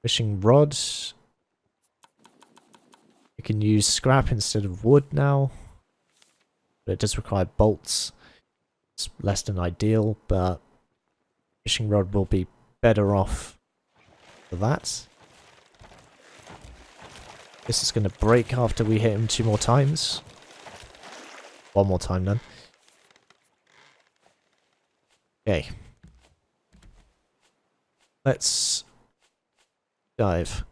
Fishing rod. We can use scrap instead of wood now. But it does require bolts. It's less than ideal, but fishing rod will be better off for that. This is going to break after we hit him 2 more times. 1 more time then. Okay. Let's dive.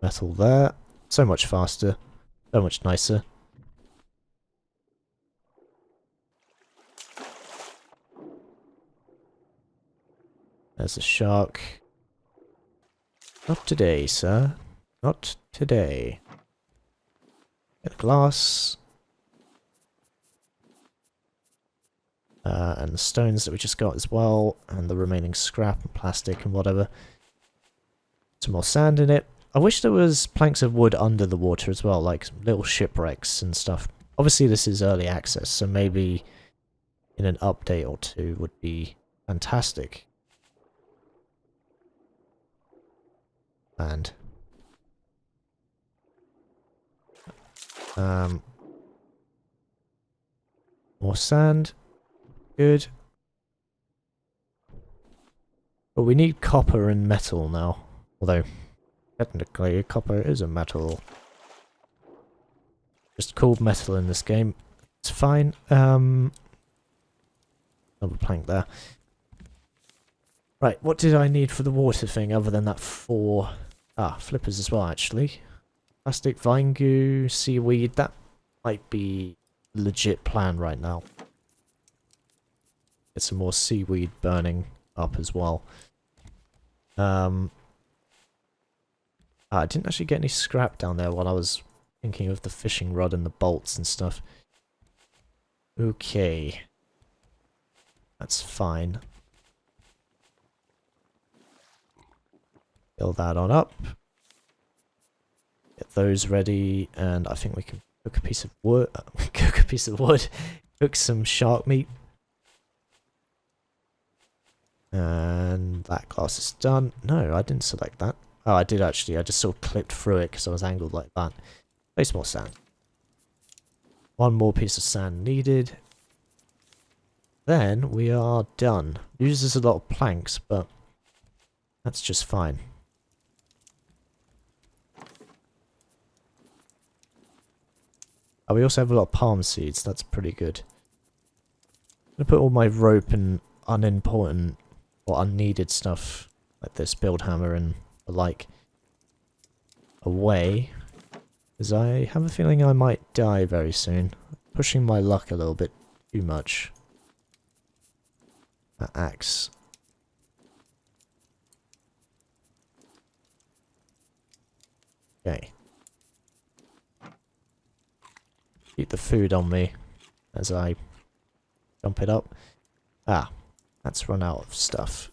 Metal there. So much faster. So much nicer. There's a shark. Not today, sir. Not today. Get a glass. And the stones that we just got as well. And the remaining scrap and plastic and whatever. Some more sand in it. I wish there was planks of wood under the water as well, like little shipwrecks and stuff. Obviously this is early access, so maybe in an update or 2 would be fantastic. And more sand. Good. But we need copper and metal now. Although technically copper is a metal. Just called metal in this game. It's fine. Another plank there. Right, what did I need for the water thing other than that 4... flippers as well, actually. Plastic, vine goo, seaweed. That might be a legit plan right now. Get some more seaweed burning up as well. I didn't actually get any scrap down there while I was thinking of the fishing rod and the bolts and stuff. Okay. That's fine. Fill that on up. Get those ready, and I think we can cook a piece of wood. Cook some shark meat. And that glass is done. No, I didn't select that. Oh, I did actually. I just sort of clipped through it because I was angled like that. Place more sand. 1 more piece of sand needed. Then we are done. Uses a lot of planks, but that's just fine. Oh, we also have a lot of palm seeds. That's pretty good. I'm going to put all my rope and unimportant or unneeded stuff like this build hammer and the like away, because I have a feeling I might die very soon. Pushing my luck a little bit too much. That axe. Okay. Keep the food on me as I jump it up. Ah, that's run out of stuff.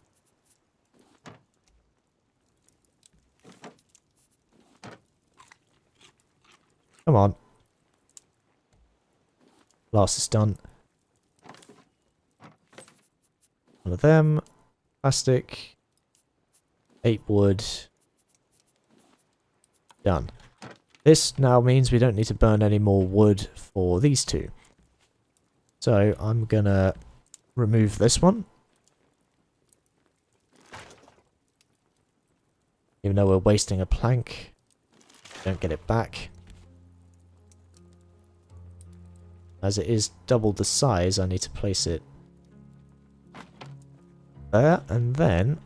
Come on. Glass is done. One of them. Plastic. 8 wood. Done. This now means we don't need to burn any more wood for these 2. So I'm gonna remove this one. Even though we're wasting a plank. Don't get it back. As it is double the size, I need to place it there, and then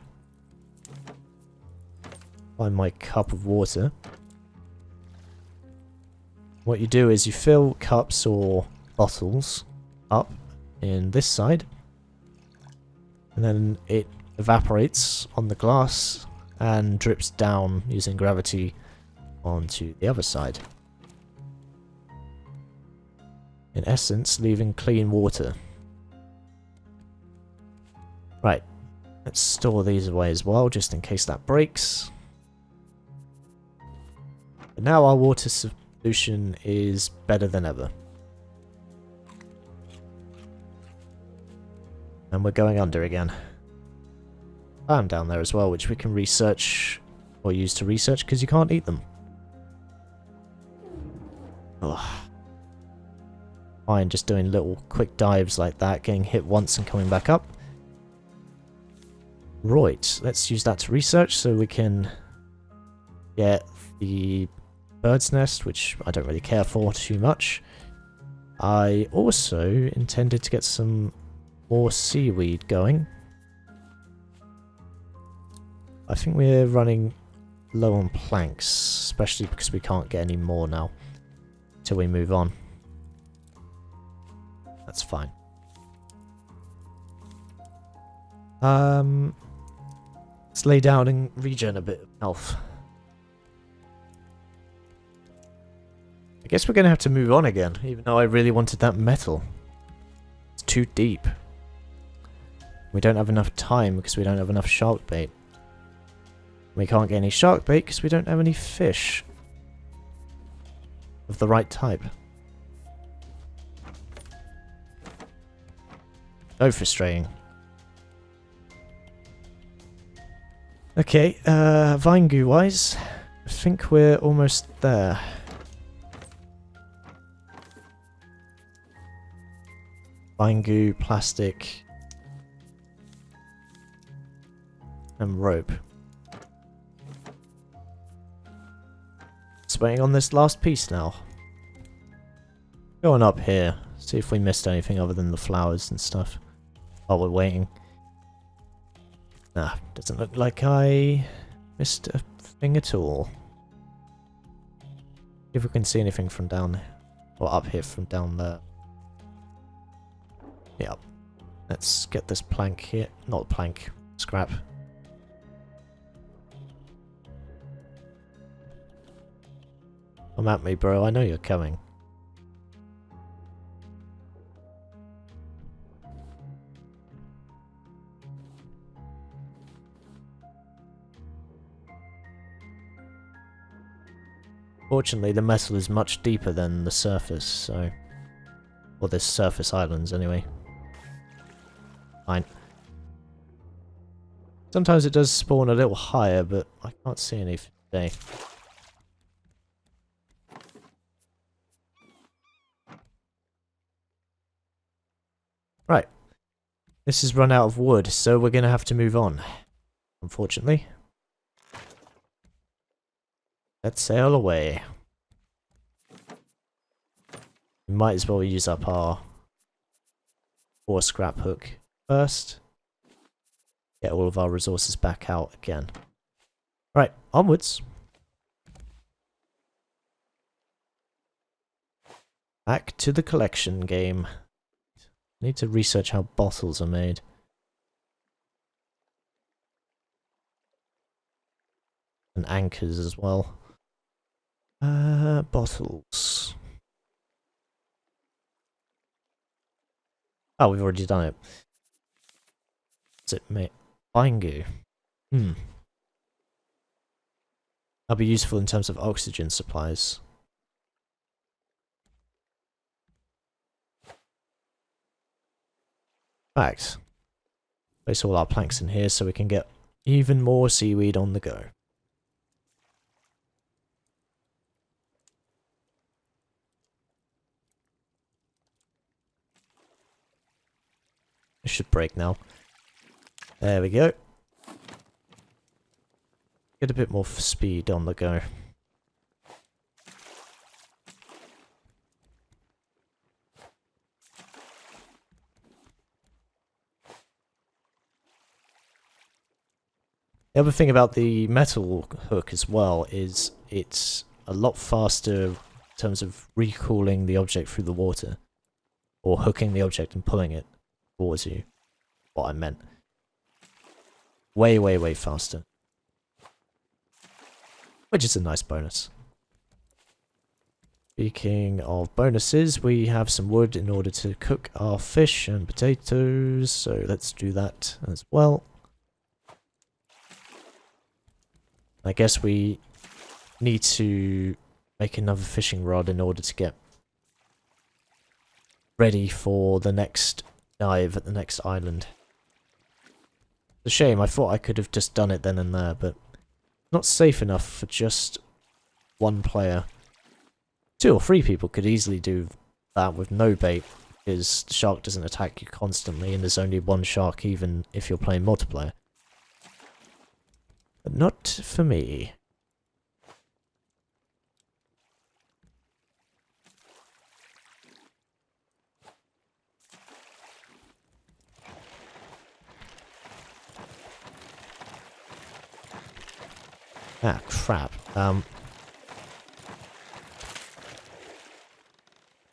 find my cup of water. What you do is you fill cups or bottles up in this side, and then it evaporates on the glass and drips down using gravity onto the other side. In essence, leaving clean water. Right, let's store these away as well, just in case that breaks. But now our water solution is better than ever. And we're going under again. I'm down there as well, which we can research or use to research because you can't eat them. Ugh. Fine, just doing little quick dives like that, getting hit once and coming back up. Right, let's use that to research so we can get the bird's nest, which I don't really care for too much. I also intended to get some more seaweed going. I think we're running low on planks, especially because we can't get any more now till we move on. That's fine. Let's lay down and regen a bit of health. I guess we're going to have to move on again, even though I really wanted that metal. It's too deep. We don't have enough time because we don't have enough shark bait. We can't get any shark bait because we don't have any fish of the right type. So frustrating. Okay, vine goo wise, I think we're almost there. Vine goo, plastic, and rope. Just waiting on this last piece now. Going up here, see if we missed anything other than the flowers and stuff. While we're waiting. Nah, doesn't look like I missed a thing at all. If we can see anything from down there. Or up here from down there. Yep. Let's get this plank here. Not plank. Scrap. Come at me, bro. I know you're coming. Fortunately, the metal is much deeper than the surface, so... Or this surface islands, anyway. Fine. Sometimes it does spawn a little higher, but I can't see anything today. Right. This has run out of wood, so we're going to have to move on. Unfortunately. Let's sail away. We might as well use up our 4 scrap hook first. Get all of our resources back out again. Right, onwards. Back to the collection game. Need to research how bottles are made. And anchors as well. Bottles. Oh, we've already done it. What's it, mate? Vine goo. That'll be useful in terms of oxygen supplies. Fact. Place all our planks in here so we can get even more seaweed on the go. It should break now. There we go. Get a bit more speed on the go. The other thing about the metal hook as well is it's a lot faster in terms of recalling the object through the water. Or hooking the object and pulling it towards you. What I meant. Way, way, way faster. Which is a nice bonus. Speaking of bonuses, we have some wood in order to cook our fish and potatoes, so let's do that as well. I guess we need to make another fishing rod in order to get ready for the next dive at the next island. a shame, I thought I could have just done it then and there, but not safe enough for just one player. 2 or 3 people could easily do that with no bait, because the shark doesn't attack you constantly and there's only one shark even if you're playing multiplayer. But not for me. Ah, crap.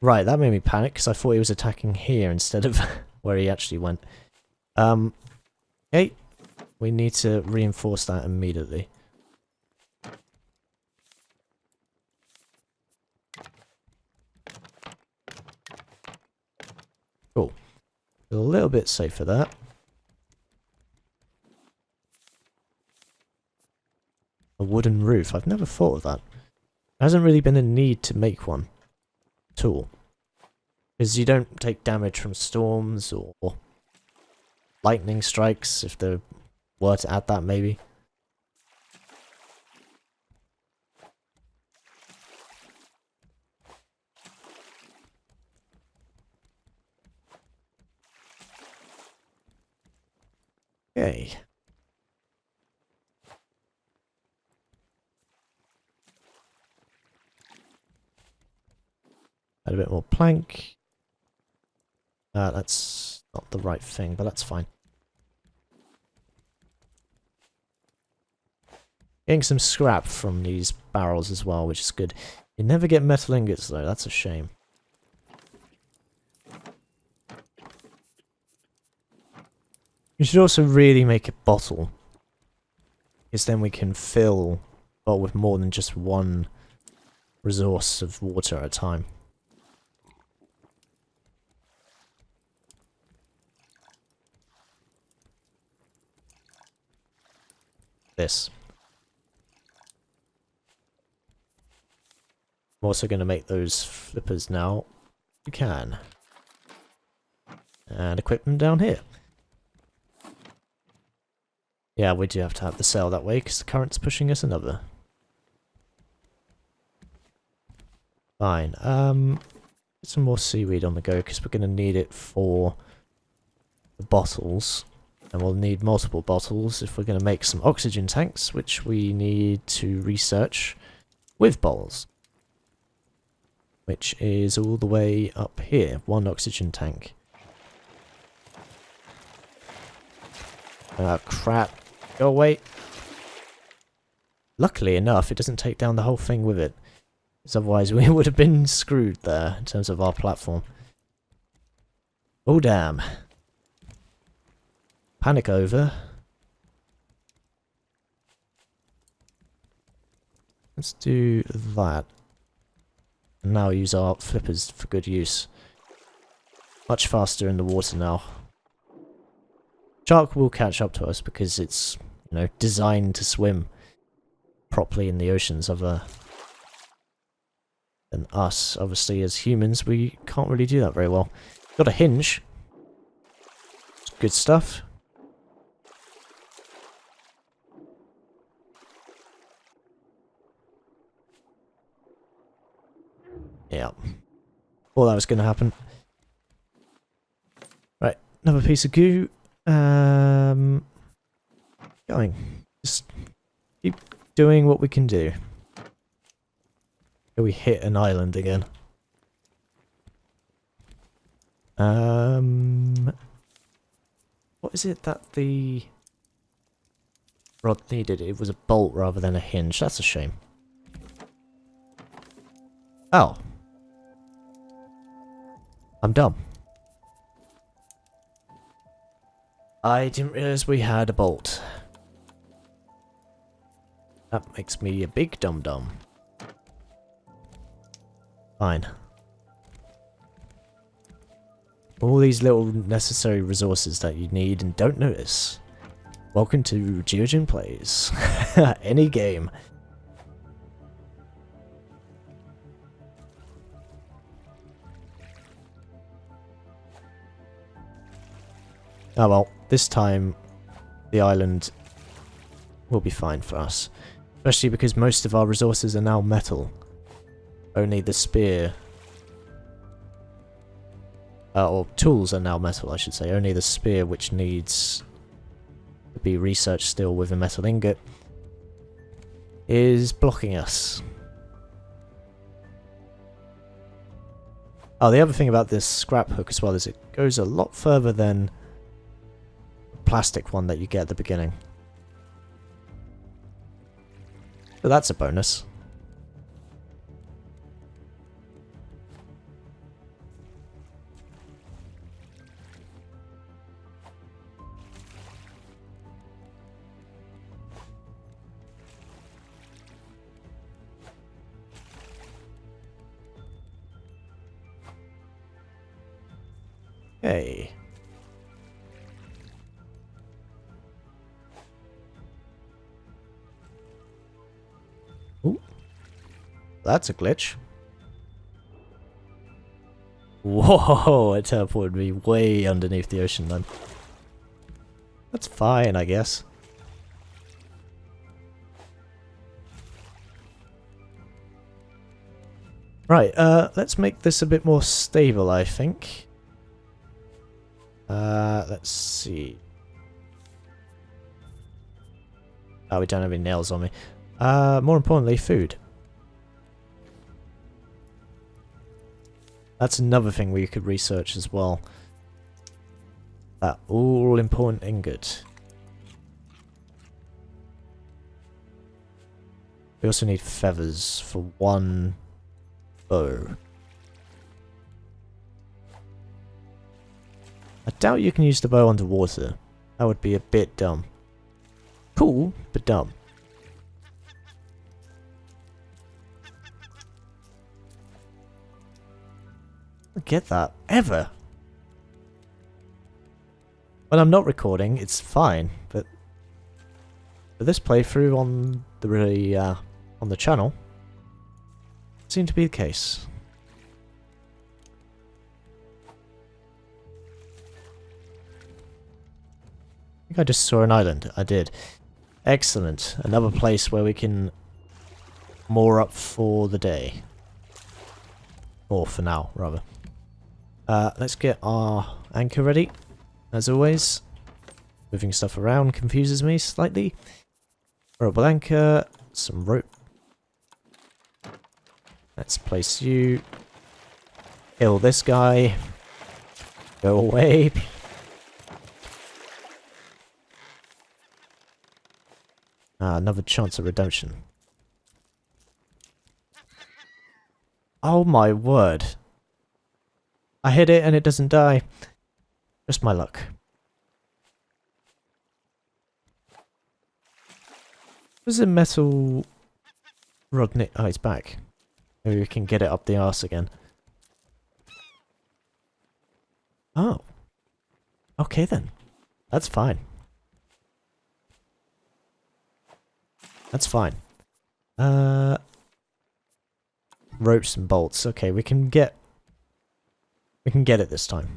Right, that made me panic because I thought he was attacking here instead of where he actually went. Okay, we need to reinforce that immediately. Cool. A little bit safer there. A wooden roof. I've never thought of that. There hasn't really been a need to make one at all. Because you don't take damage from storms or lightning strikes, if there were to add that maybe. Okay. Add a bit more plank. That's not the right thing, but that's fine. Getting some scrap from these barrels as well, which is good. You never get metal ingots though, that's a shame. You should also really make a bottle, because then we can fill well with more than just one resource of water at a time. This. I'm also going to make those flippers now. You can. And equip them down here. Yeah, we do have to have the sail that way because the current's pushing us another. Fine. Get some more seaweed on the go because we're going to need it for the bottles. And we'll need multiple bottles if we're going to make some oxygen tanks, which we need to research with bottles. Which is all the way up here. 1 oxygen tank. Oh crap. Go away. Luckily enough, it doesn't take down the whole thing with it. Because otherwise we would have been screwed there in terms of our platform. Oh damn. Panic over. Let's do that. And now use our flippers for good use. Much faster in the water now. Shark will catch up to us because it's, you know, designed to swim properly in the oceans other than us. Obviously, as humans, we can't really do that very well. Got a hinge. It's good stuff. Yeah. Thought that was going to happen. Right, another piece of goo. Going. Just keep doing what we can do. Here we hit an island again. What is it that the rod needed? It was a bolt rather than a hinge. That's a shame. Oh. I'm dumb. I didn't realise we had a bolt. That makes me a big dum-dum. Fine. All these little necessary resources that you need and don't notice. Welcome to Geogen Plays. Any game. Oh well, this time the island will be fine for us. Especially because most of our resources are now metal. Only the spear... or tools are now metal, I should say. Only the spear, which needs to be researched still with a metal ingot, is blocking us. Oh, the other thing about this scrap hook as well is it goes a lot further than the plastic one that you get at the beginning. So that's a bonus. Okay. Ooh. That's a glitch. Whoa, it teleported me way underneath the ocean then. That's fine, I guess. Right, let's make this a bit more stable, I think. Let's see. Oh, we don't have any nails on me. More importantly, food. That's another thing we could research as well. That all-important ingot. We also need feathers for one bow. I doubt you can use the bow underwater. That would be a bit dumb. Cool, but dumb. I don't get that. Ever. When I'm not recording, it's fine, but for this playthrough on the channel, it seemed to be the case. I think I just saw an island. I did. Excellent. Another place where we can moor up for the day. Or for now, rather. Let's get our anchor ready. As always. Moving stuff around confuses me slightly. Rowable anchor. Some rope. Let's place you. Kill this guy. Go away. Another chance of redemption. Oh my word. I hit it and it doesn't die. Just my luck. Where's the metal rod? Oh, it's back. Maybe we can get it up the arse again. Oh. Okay then. That's fine. That's fine. Ropes and bolts. Okay, we can get it this time.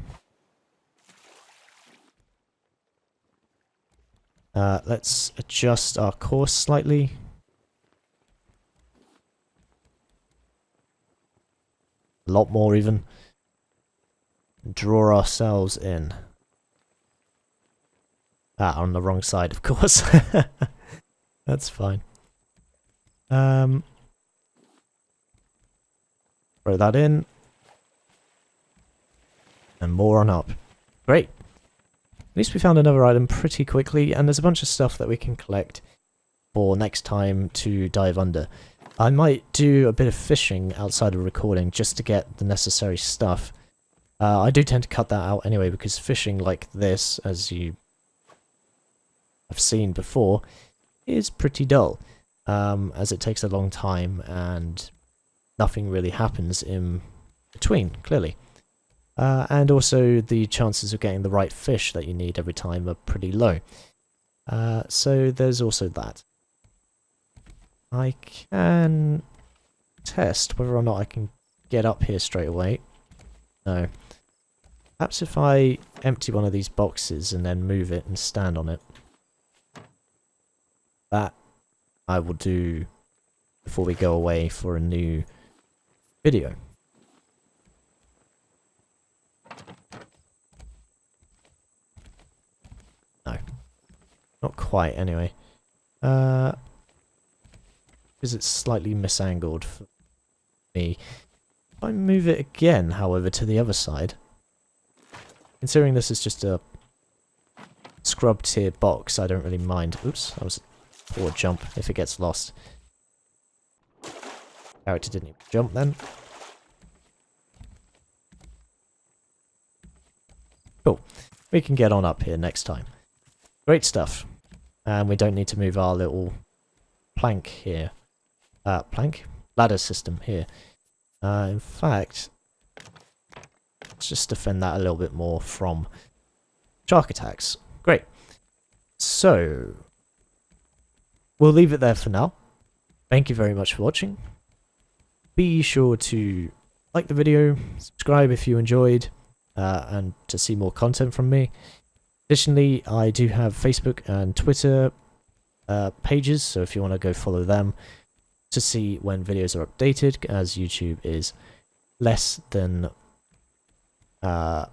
Let's adjust our course slightly. A lot more even. Draw ourselves in. On the wrong side, of course. That's fine. Throw that in. And more on up. Great. At least we found another item pretty quickly, and there's a bunch of stuff that we can collect for next time to dive under. I might do a bit of fishing outside of recording just to get the necessary stuff. I do tend to cut that out anyway, because fishing like this, as you have seen before, is pretty dull, as it takes a long time and nothing really happens in between, clearly. And also the chances of getting the right fish that you need every time are pretty low. So there's also that. I can test whether or not I can get up here straight away. No. Perhaps if I empty one of these boxes and then move it and stand on it. that I will do before we go away for a new video. No, not quite anyway. Because it's slightly misangled for me. If I move it again, however, to the other side, considering this is just a scrub tier box, I don't really mind. Oops, that was a poor jump if it gets lost. Character didn't even jump then. Cool. We can get on up here next time. Great stuff. And we don't need to move our little plank here. Ladder system here. In fact, let's just defend that a little bit more from shark attacks. Great. So, we'll leave it there for now. Thank you very much for watching. Be sure to like the video, subscribe if you enjoyed, and to see more content from me. Additionally, I do have Facebook and Twitter pages, so if you want to go follow them to see when videos are updated, as YouTube is less than not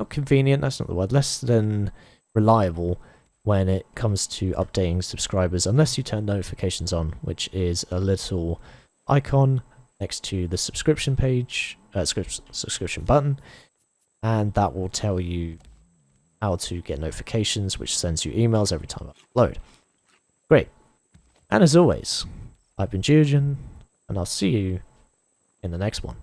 convenient, that's not the word, less than reliable when it comes to updating subscribers, unless you turn notifications on, which is a little icon next to the subscription page, subscription button, and that will tell you how to get notifications, which sends you emails every time I upload. Great. And as always, I've been Geogen, and I'll see you in the next one.